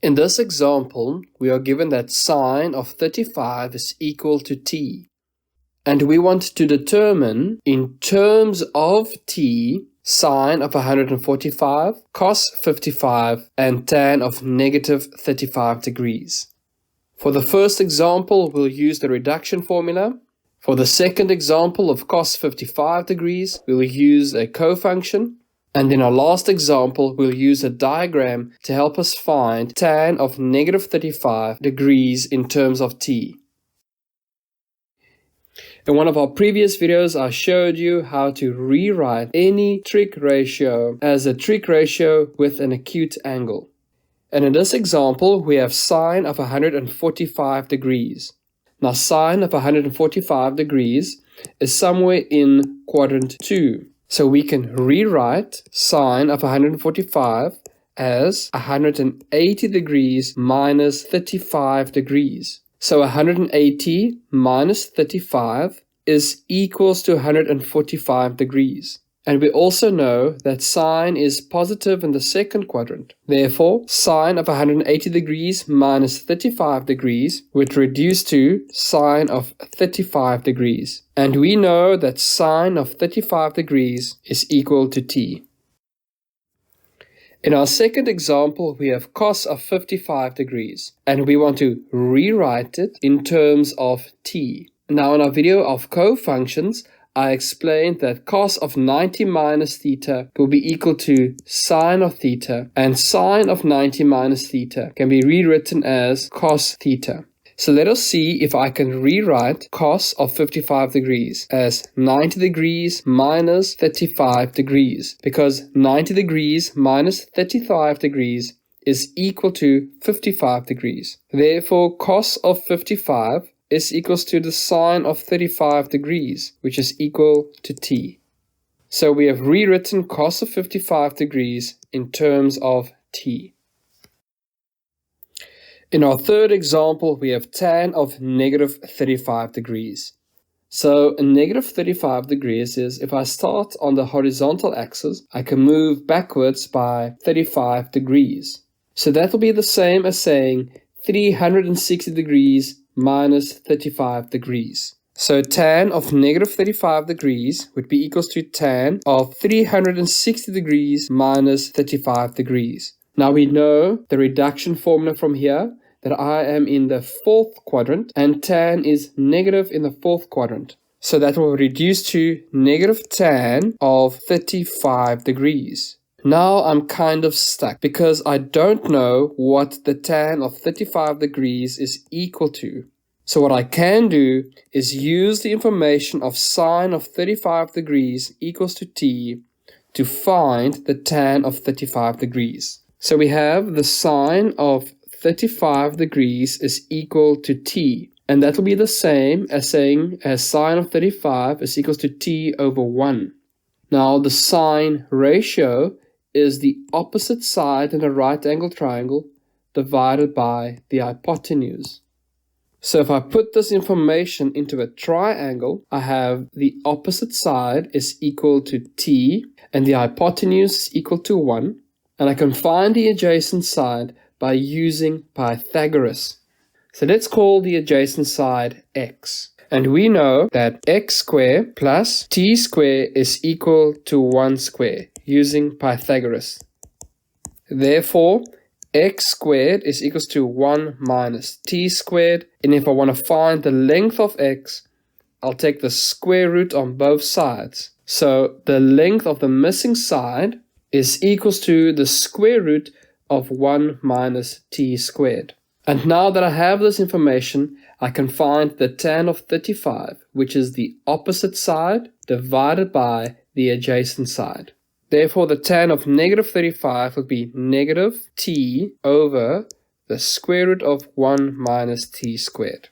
In this example, we are given that sine of 35 is equal to t. And we want to determine, in terms of t, sine of 145, cos 55, and tan of negative 35 degrees. For the first example, we'll use the reduction formula. For the second example of cos 55 degrees, we'll use a cofunction. And in our last example, we'll use a diagram to help us find tan of negative 35 degrees in terms of t. In one of our previous videos, I showed you how to rewrite any trig ratio as a trig ratio with an acute angle. And in this example, we have sine of 145 degrees. Now, sine of 145 degrees is somewhere in quadrant 2. So we can rewrite sine of 145 as 180 degrees minus 35 degrees. So 180 minus 35 is equals to 145 degrees. And we also know that sine is positive in the second quadrant. Therefore, sine of 180 degrees minus 35 degrees would reduce to sine of 35 degrees. And we know that sine of 35 degrees is equal to t. In our second example, we have cos of 55 degrees, and we want to rewrite it in terms of t. Now, in our video of cofunctions, I explained that cos of 90 minus theta will be equal to sine of theta, and sine of 90 minus theta can be rewritten as cos theta. So let us see if I can rewrite cos of 55 degrees as 90 degrees minus 35 degrees, because 90 degrees minus 35 degrees is equal to 55 degrees. Therefore, cos of 55 is equals to the sine of 35 degrees, which is equal to t. So we have rewritten cos of 55 degrees in terms of t. In our third example, we have tan of negative 35 degrees. So negative 35 degrees is, if I start on the horizontal axis, I can move backwards by 35 degrees. So that will be the same as saying 360 degrees minus 35 degrees. So tan of negative 35 degrees would be equals to tan of 360 degrees minus 35 degrees. Now we know the reduction formula from here, that I am in the fourth quadrant and tan is negative in the fourth quadrant. So that will reduce to negative tan of 35 degrees. Now I'm kind of stuck because I don't know what the tan of 35 degrees is equal to. So what I can do is use the information of sine of 35 degrees equals to t to find the tan of 35 degrees. So we have the sine of 35 degrees is equal to t. And that will be the same as saying sine of 35 is equals to t over 1. Now the sine ratio is the opposite side in a right angle triangle divided by the hypotenuse. So if I put this information into a triangle, I have the opposite side is equal to t and the hypotenuse is equal to 1. And I can find the adjacent side by using Pythagoras. So let's call the adjacent side x. And we know that x squared plus t squared is equal to 1 squared using Pythagoras. Therefore, x squared is equals to 1 minus t squared. And if I want to find the length of x, I'll take the square root on both sides. So the length of the missing side is equals to the square root of 1 minus t squared. And now that I have this information, I can find the tan of 35, which is the opposite side divided by the adjacent side. Therefore, the tan of negative 35 will be negative t over the square root of 1 minus t squared.